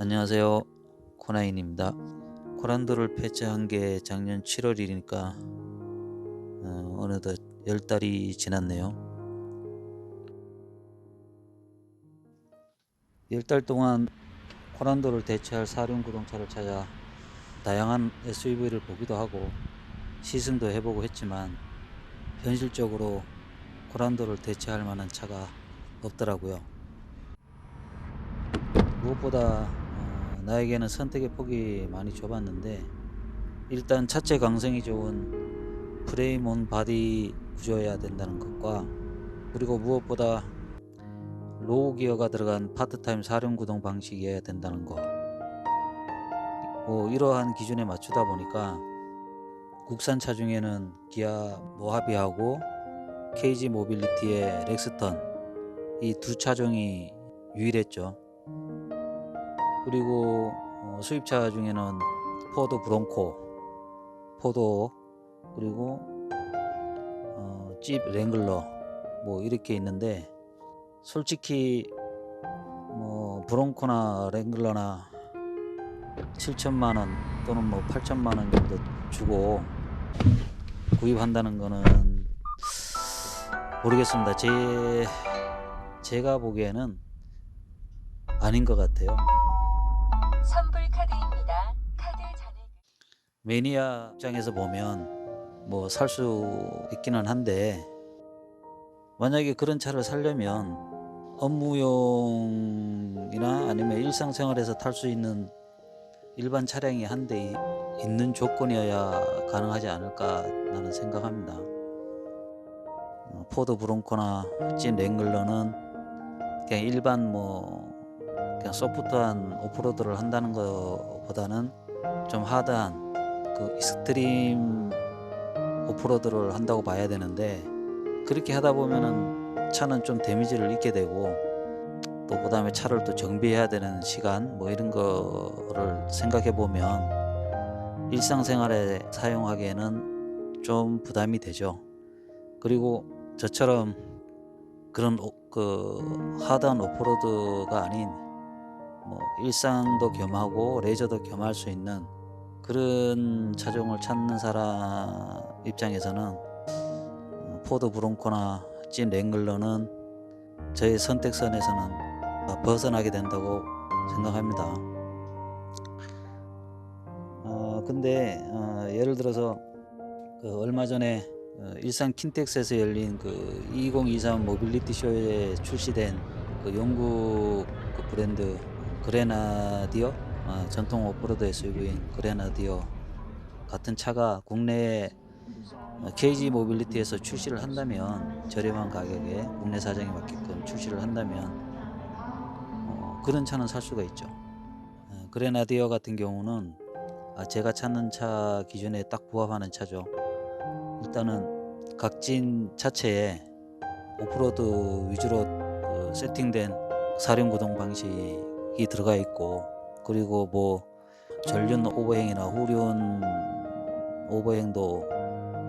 안녕하세요. 코나인입니다. 코란도를 폐차한 게 작년 7월이니까 어느덧 10달이 지났네요. 10달 동안 코란도를 대체할 사륜구동차를 찾아 다양한 SUV를 보기도 하고 시승도 해보고 했지만 현실적으로 코란도를 대체할 만한 차가 없더라고요. 무엇보다 나에게는 선택의 폭이 많이 좁았는데, 일단 차체 강성이 좋은 프레임 온 바디 구조여야 된다는 것과, 그리고 무엇보다 로우 기어가 들어간 파트타임 사륜구동 방식이어야 된다는 것, 이러한 기준에 맞추다 보니까 국산차 중에는 기아 모하비하고 KG 모빌리티의 렉스턴, 이 두 차종이 유일했죠. 그리고 수입차 중에는 포드 브론코, 포도, 그리고 집 랭글러 이렇게 있는데, 솔직히 브론코나 랭글러나 7천만원 또는 8천만원 정도 주고 구입한다는 거는 모르겠습니다. 제가 보기에는 아닌 것 같아요. 선불 카드입니다. 카드 잔액. 매니아 입장에서 보면 살 수 있기는 한데, 만약에 그런 차를 사려면 업무용이나 아니면 일상생활에서 탈 수 있는 일반 차량이 한 대 있는 조건이어야 가능하지 않을까 나는 생각합니다. 포드 브론코나 진 랭글러는 그냥 일반 그냥 소프트한 오프로드를 한다는 것보다는 좀 하드한 그 익스트림 오프로드를 한다고 봐야 되는데, 그렇게 하다 보면은 차는 좀 데미지를 입게 되고, 또 그다음에 차를 또 정비해야 되는 시간 이런 거를 생각해 보면 일상생활에 사용하기에는 좀 부담이 되죠. 그리고 저처럼 그런 하드한 오프로드가 아닌 일상도 겸하고 레저도 겸할 수 있는 그런 차종을 찾는 사람 입장에서는 포드 브론코나 진 랭글러는 저의 선택선에서는 벗어나게 된다고 생각합니다. 근데 예를 들어서 얼마 전에 일산 킨텍스에서 열린 그 2023 모빌리티 쇼에 출시된 그 영국 그 브랜드 그레나디어, 전통 오프로드 SUV인 그레나디어 같은 차가 국내에 KG 모빌리티에서 출시를 한다면, 저렴한 가격에 국내 사정에 맞게끔 출시를 한다면 그런 차는 살 수가 있죠. 그레나디어 같은 경우는 제가 찾는 차 기준에 딱 부합하는 차죠. 일단은 각진 자체에 오프로드 위주로 세팅된 사륜구동 방식이 들어가 있고, 그리고 전륜 오버행이나 후륜 오버행도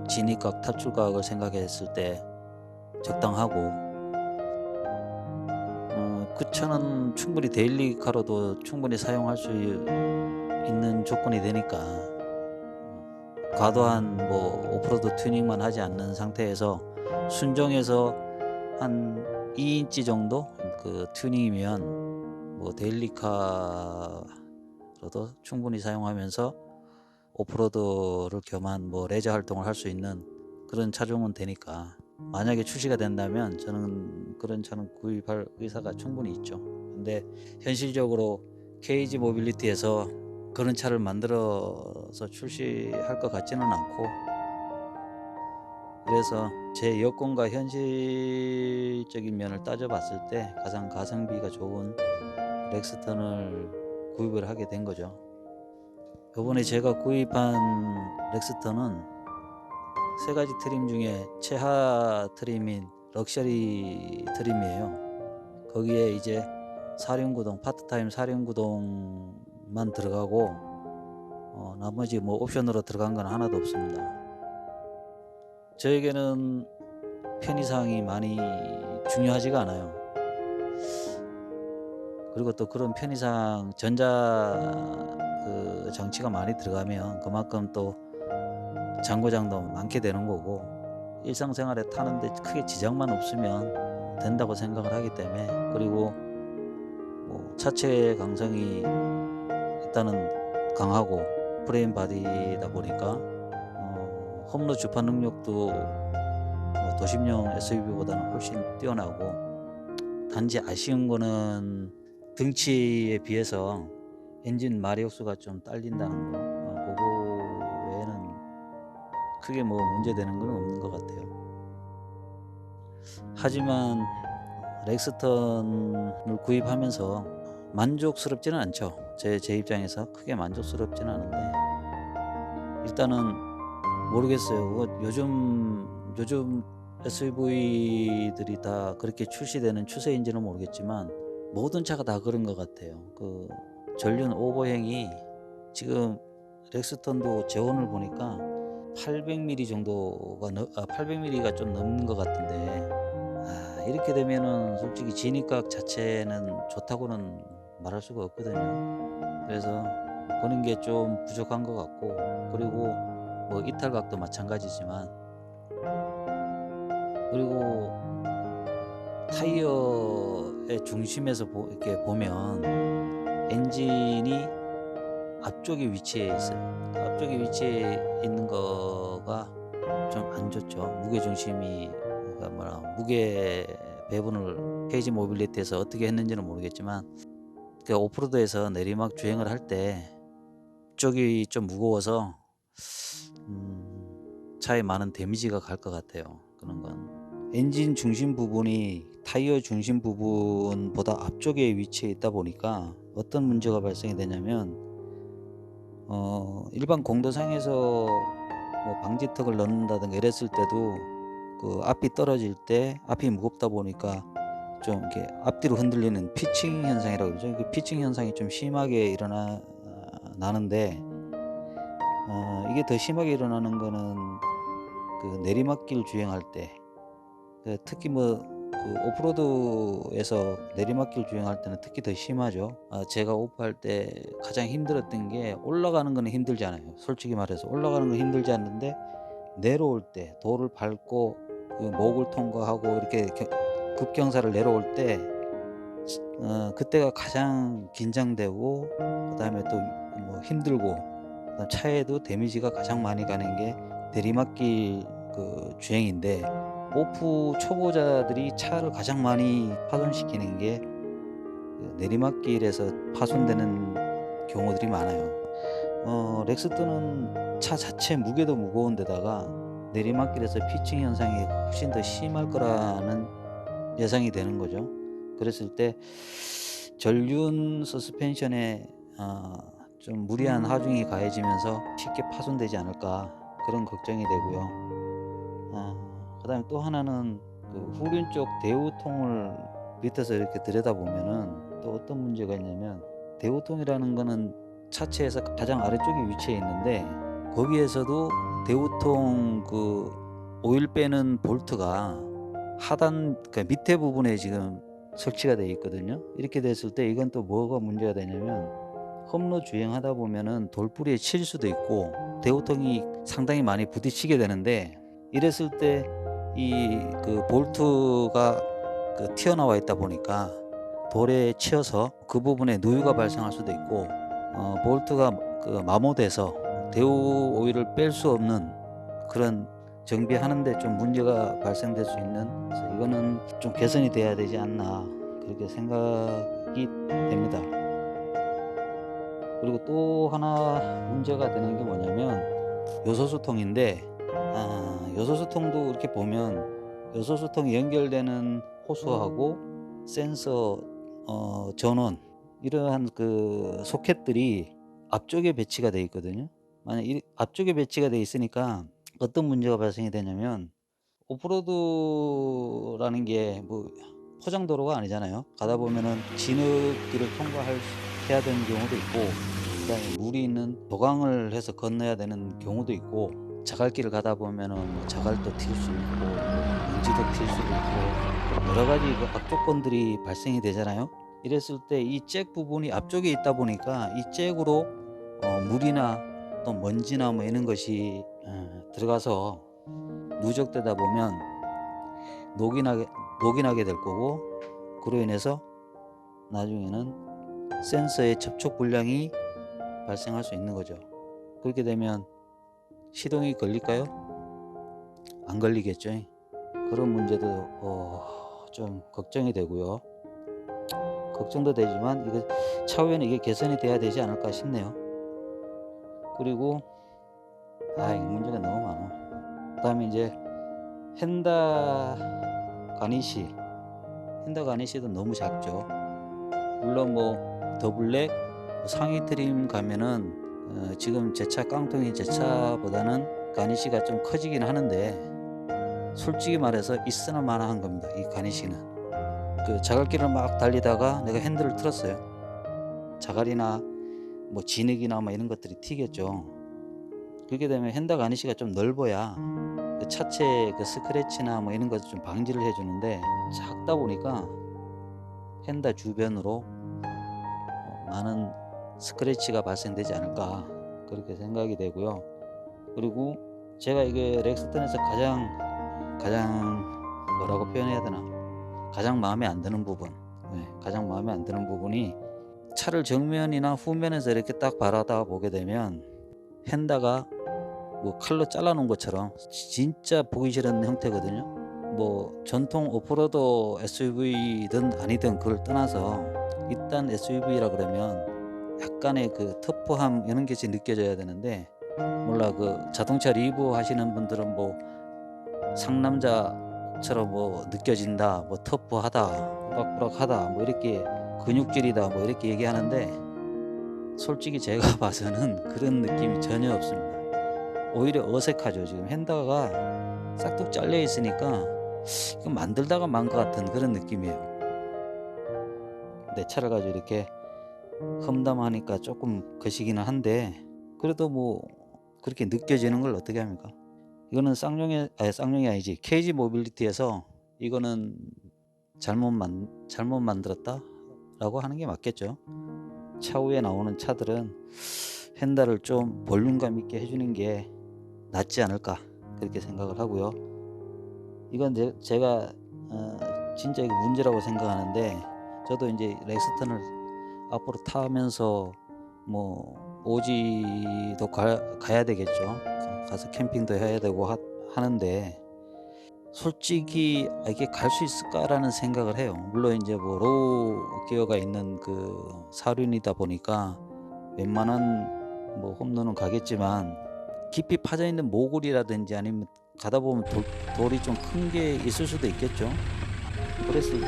진입각 탈출각을 생각했을 때 적당하고, 그 차는 충분히 데일리카로도 충분히 사용할 수 있는 조건이 되니까, 과도한 오프로드 튜닝만 하지 않는 상태에서 순정에서 한 2인치 정도 그 튜닝이면 데일리카로도 충분히 사용하면서 오프로드를 겸한 레저 활동을 할 수 있는 그런 차종은 되니까, 만약에 출시가 된다면 저는 그런 차는 구입할 의사가 충분히 있죠. 근데 현실적으로 KG 모빌리티에서 그런 차를 만들어서 출시할 것 같지는 않고, 그래서 제 여건과 현실적인 면을 따져봤을 때 가장 가성비가 좋은 렉스턴을 구입을 하게 된 거죠. 이번에 제가 구입한 렉스턴은 세 가지 트림 중에 최하 트림인 럭셔리 트림이에요. 거기에 이제 사륜구동, 파트타임 사륜구동만 들어가고, 나머지 옵션으로 들어간 건 하나도 없습니다. 저에게는 편의사항이 많이 중요하지가 않아요. 그리고 또 그런 편의상 전자 장치가 많이 들어가면 그만큼 또 장고장도 많게 되는 거고, 일상생활에 타는데 크게 지장만 없으면 된다고 생각을 하기 때문에. 그리고 뭐 차체 강성이 일단은 강하고 프레임 바디다 보니까 홈로 주파 능력도 뭐 도심용 SUV보다는 훨씬 뛰어나고, 단지 아쉬운 거는 등치에 비해서 엔진 마력수가 좀 딸린다는 거. 그거 외에는 크게 뭐 문제되는 건 없는 것 같아요. 하지만 렉스턴을 구입하면서 만족스럽지는 않죠. 제 입장에서 크게 만족스럽지는 않은데, 일단은 모르겠어요. 요즘 SUV들이 다 그렇게 출시되는 추세인지는 모르겠지만 모든 차가 다 그런 것 같아요. 그 전륜 오버행이 지금 렉스턴도 재원을 보니까 800mm 정도가 800mm가 좀 넘는 것 같은데, 이렇게 되면은 솔직히 진입각 자체는 좋다고는 말할 수가 없거든요. 그래서 그런 게 좀 부족한 것 같고, 그리고 뭐 이탈각도 마찬가지지만, 그리고 타이어의 중심에서 이렇게 보면 엔진이 앞쪽에 위치해 있어요. 그 앞쪽에 위치해 있는 거가 좀 안 좋죠. 무게 중심이, 그러니까 무게 배분을 페이지 모빌리티에서 어떻게 했는지는 모르겠지만, 그 오프로드에서 내리막 주행을 할 때 쪽이 좀 무거워서 차에 많은 데미지가 갈 것 같아요. 그런 건 엔진 중심 부분이 타이어 중심 부분보다 앞쪽에 위치해 있다 보니까 어떤 문제가 발생이 되냐면, 일반 공도상에서 뭐 방지턱을 넣는다든가 이랬을 때도 그 앞이 떨어질 때 앞이 무겁다 보니까 좀 이렇게 앞뒤로 흔들리는 피칭 현상이라고 그러죠. 그 피칭 현상이 좀 심하게 나는데, 이게 더 심하게 일어나는 거는 그 내리막길 주행할 때, 특히 그 오프로드에서 내리막길 주행할 때는 특히 더 심하죠. 제가 오프할 때 가장 힘들었던 게, 올라가는 거는 힘들잖아요. 솔직히 말해서 올라가는 건 힘들지 않는데 내려올 때 도를 밟고 그 목을 통과하고 이렇게 급경사를 내려올 때, 그때가 가장 긴장되고, 그다음에 또 뭐 힘들고, 그다음 차에도 데미지가 가장 많이 가는 게 내리막길 그 주행인데, 오프 초보자들이 차를 가장 많이 파손시키는 게 그 내리막길에서 파손되는 경우들이 많아요. 렉스턴은 차 자체 무게도 무거운 데다가 내리막길에서 피칭 현상이 훨씬 더 심할 거라는 예상이 되는 거죠. 그랬을 때 전륜 서스펜션에 좀 무리한 하중이 가해지면서 쉽게 파손되지 않을까, 그런 걱정이 되고요. 그다음에 또 하나는 그 후륜 쪽 대우통을 밑에서 이렇게 들여다보면은 또 어떤 문제가 있냐면, 대우통이라는 거는 차체에서 가장 아래쪽에 위치해 있는데, 거기에서도 대우통 그 오일 빼는 볼트가 하단, 그러니까 밑에 부분에 지금 설치가 되어 있거든요. 이렇게 됐을 때 이건 또 뭐가 문제가 되냐면, 험로 주행하다 보면은 돌부리에 칠 수도 있고 대우통이 상당히 많이 부딪히게 되는데, 이랬을 때 이 그 볼트가 그 튀어나와 있다 보니까 돌에 치여서 그 부분에 누유가 발생할 수도 있고, 볼트가 그 마모돼서 대우 오일을 뺄 수 없는 그런, 정비하는데 좀 문제가 발생될 수 있는, 그래서 이거는 좀 개선이 돼야 되지 않나, 그렇게 생각이 됩니다. 그리고 또 하나 문제가 되는 게 뭐냐면 요소수통인데, 요소수통도 이렇게 보면 요소수통이 연결되는 호수하고 센서, 전원, 이러한 그 소켓들이 앞쪽에 배치가 되어 있거든요. 만약 앞쪽에 배치가 되어 있으니까 어떤 문제가 발생이 되냐면, 오프로드라는 게 뭐 포장도로가 아니잖아요. 가다 보면은 진흙길을 해야 되는 경우도 있고, 그다음에 물이 있는 도강을 해서 건너야 되는 경우도 있고, 자갈길을 가다 보면은 뭐 자갈도 튈 수 있고, 먼지도 튈 수도 있고, 여러 가지 그 악조건들이 발생이 되잖아요. 이랬을 때 이 잭 부분이 앞쪽에 있다 보니까 이 잭으로 물이나 또 먼지나 뭐 이런 것이 들어가서 누적되다 보면 녹이 나게 될 거고, 그로 인해서 나중에는 센서의 접촉 불량이 발생할 수 있는 거죠. 그렇게 되면 시동이 걸릴까요? 안 걸리겠죠. 그런 문제도 좀 걱정이 되고요. 걱정도 되지만 이거 차후에는 이게 개선이 돼야 되지 않을까 싶네요. 그리고 이 문제가 너무 많아. 그다음에 이제 헨다 가니시도 너무 작죠. 물론 뭐 더블랙 상위 트림 가면은 지금 제 차 깡통이 제 차보다는 가니시가 좀 커지긴 하는데, 솔직히 말해서 있으나 마나한 겁니다. 이 가니시는 그 자갈길을 막 달리다가 내가 핸들을 틀었어요. 자갈이나 뭐 진흙이나 뭐 이런 것들이 튀겠죠. 그렇게 되면 헨다 가니시가 좀 넓어야 그 차체 그 스크래치나 뭐 이런 것을 좀 방지를 해주는데, 작다 보니까 헨다 주변으로 많은 스크래치가 발생되지 않을까 그렇게 생각이 되고요. 그리고 제가 이게 렉스턴에서 가장 뭐라고 표현해야 되나, 가장 마음에 안 드는 부분이 차를 정면이나 후면에서 이렇게 딱 바라다 보게 되면 헨다가 뭐 칼로 잘라놓은 것처럼 진짜 보기 싫은 형태거든요. 뭐 전통 오프로드 SUV든 아니든 그걸 떠나서 일단 SUV라 그러면 약간의 그 터프함 이런 게 느껴져야 되는데, 몰라 그 자동차 리뷰 하시는 분들은 뭐 상남자처럼 뭐 느껴진다, 뭐 터프하다, 꾸락꾸락하다, 뭐 이렇게 근육질이다, 뭐 이렇게 얘기하는데, 솔직히 제가 봐서는 그런 느낌이 전혀 없습니다. 오히려 어색하죠. 지금 핸다가 싹둑 잘려 있으니까 이거 만들다가 만 것 같은 그런 느낌이에요. 내 차를 가지고 이렇게 험담하니까 조금 거시기는 한데, 그래도 뭐 그렇게 느껴지는 걸 어떻게 합니까? 이거는 쌍용이 아니지, KG 모빌리티에서 이거는 잘못 만들었다라고 하는 게 맞겠죠. 차후에 나오는 차들은 핸들을 좀 볼륨감 있게 해주는 게 낫지 않을까 그렇게 생각을 하고요. 이건 제가 진짜 이거 문제라고 생각하는데, 저도 이제 렉스턴을 앞으로 타면서 뭐 오지도 가야 되겠죠. 가서 캠핑도 해야 되고 하는데, 솔직히 이게 갈 수 있을까라는 생각을 해요. 물론 이제 뭐 로우 기어가 있는 그 사륜이다 보니까 웬만한 뭐 홈런은 가겠지만, 깊이 파져 있는 모골이라든지 아니면 가다 보면 돌이 좀 큰 게 있을 수도 있겠죠. 그랬을 때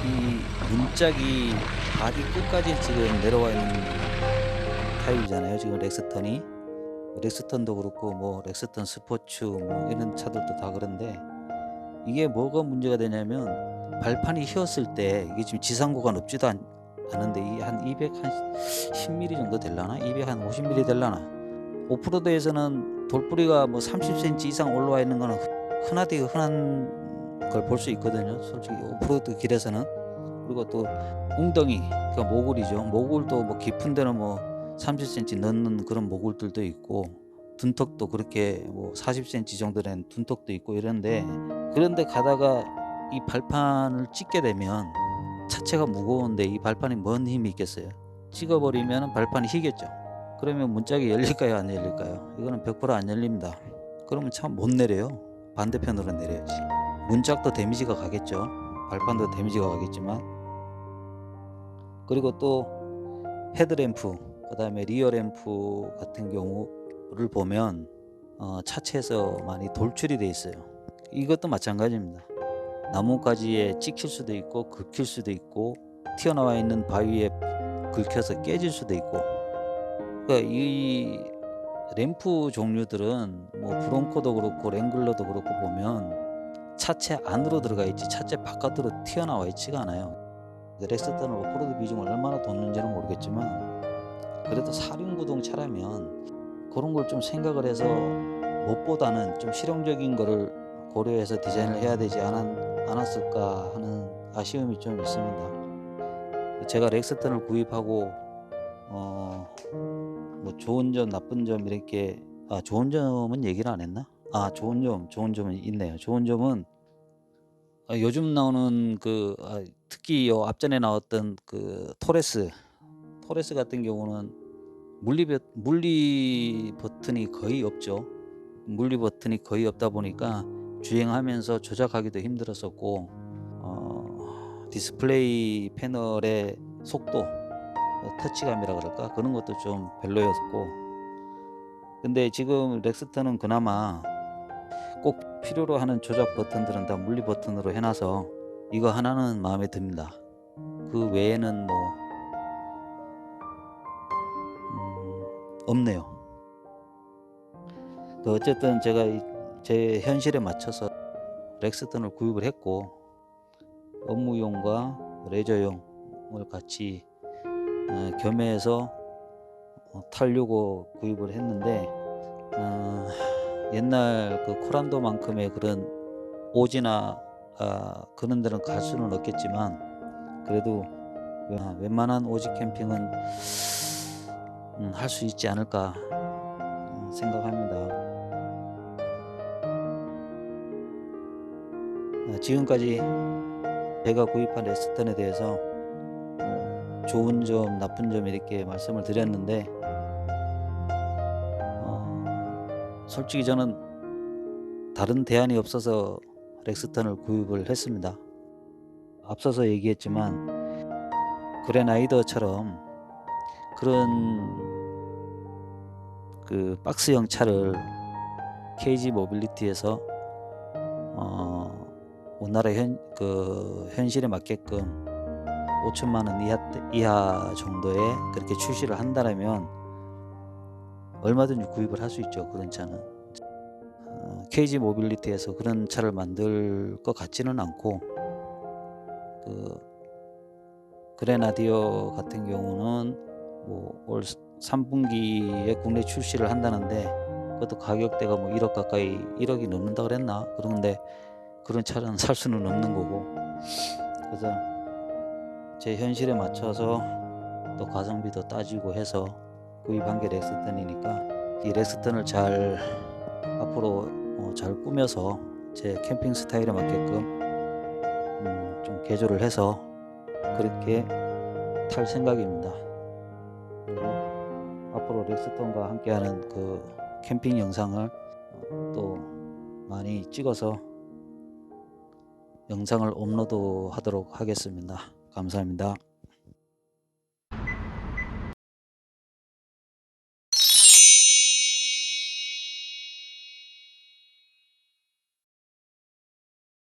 이 문짝이 바디 끝까지 지금 내려와 있는 타입이잖아요. 지금 렉스턴도 그렇고 뭐 렉스턴 스포츠 뭐 이런 차들도 다 그런데, 이게 뭐가 문제가 되냐면 발판이 휘었을 때 이게 지금 지상고가 높지도 않은데 이 한 210mm 정도 될라나, 250mm 될라나. 오프로드에서는 돌뿌리가 뭐 30cm 이상 올라와 있는 거는 흔하디가 흔한 걸 볼 수 있거든요. 솔직히 오프로드 길에서는. 그리고 또 웅덩이, 그러니까 모골이죠. 모골도 뭐 깊은 데는 뭐 30cm 넣는 그런 모골들도 있고, 둔턱도 그렇게 뭐 40cm 정도 된 둔턱도 있고 이런데, 그런데 가다가 이 발판을 찍게 되면 차체가 무거운데 이 발판이 뭔 힘이 있겠어요. 찍어버리면 발판이 휘겠죠. 그러면 문짝이 열릴까요, 안 열릴까요? 이거는 100%안 열립니다. 그러면 차 못 내려요. 반대편으로 내려야지. 문짝도 데미지가 가겠죠. 발판도 데미지가 가겠지만. 그리고 또 헤드램프, 그 다음에 리어램프 같은 경우를 보면 차체에서 많이 돌출이 돼 있어요. 이것도 마찬가지입니다. 나뭇가지에 찍힐 수도 있고 긁힐 수도 있고, 튀어나와 있는 바위에 긁혀서 깨질 수도 있고. 그러니까 이 램프 종류들은 뭐 브론코도 그렇고 랭글러도 그렇고 보면 차체 안으로 들어가 있지 차체 바깥으로 튀어나와 있지가 않아요. 렉스턴은 오프로드 비중을 얼마나 뒀는지는 모르겠지만, 그래도 사륜구동 차라면 그런 걸 좀 생각을 해서 무엇보다는 좀 실용적인 거를 고려해서 디자인을 해야 되지 않았을까 하는 아쉬움이 좀 있습니다. 제가 렉스턴을 구입하고 뭐 좋은 점 나쁜 점 이렇게 좋은 점은 얘기를 안 했나? 좋은 점은 있네요. 좋은 점은 요즘 나오는 특히 요 앞전에 나왔던 그 토레스 같은 경우는 물리 버튼이 거의 없죠. 물리 버튼이 거의 없다 보니까 주행하면서 조작하기도 힘들었었고, 디스플레이 패널의 속도, 터치감이라 그럴까? 그런 것도 좀 별로였고, 근데 지금 렉스턴은 그나마 꼭 필요로 하는 조작 버튼들은 다 물리 버튼으로 해놔서 이거 하나는 마음에 듭니다. 그 외에는 뭐 없네요. 어쨌든 제가 제 현실에 맞춰서 렉스턴을 구입을 했고, 업무용과 레저용을 같이 겸해서 타려고 구입을 했는데, 옛날 그 코란도만큼의 그런 오지나 그런 데는 갈 수는 없겠지만, 그래도 웬만한 오지 캠핑은 할 수 있지 않을까 생각합니다. 지금까지 제가 구입한 렉스턴에 대해서 좋은 점, 나쁜 점 이렇게 말씀을 드렸는데, 솔직히 저는 다른 대안이 없어서 렉스턴을 구입을 했습니다. 앞서서 얘기했지만 그레나이더처럼 그런 그 박스형 차를 KG 모빌리티에서 우리나라 현실에 맞게끔 5천만 원 이하 정도에 그렇게 출시를 한다면 얼마든지 구입을 할 수 있죠. 그런 차는 KG 모빌리티에서 그런 차를 만들 것 같지는 않고, 그 그레나디어 같은 경우는 뭐 올 3분기에 국내 출시를 한다는데, 그것도 가격대가 뭐 1억 가까이 1억이 넘는다 그랬나? 그런데 그런 차는 살 수는 없는 거고, 그래서 제 현실에 맞춰서 또 가성비도 따지고 해서 구입한 게 렉스턴이니까, 이 렉스턴을 잘 앞으로 잘 꾸며서 제 캠핑 스타일에 맞게끔 좀 개조를 해서 그렇게 탈 생각입니다. 그리고 앞으로 렉스턴과 함께하는 그 캠핑 영상을 또 많이 찍어서 영상을 업로드하도록 하겠습니다. 감사합니다.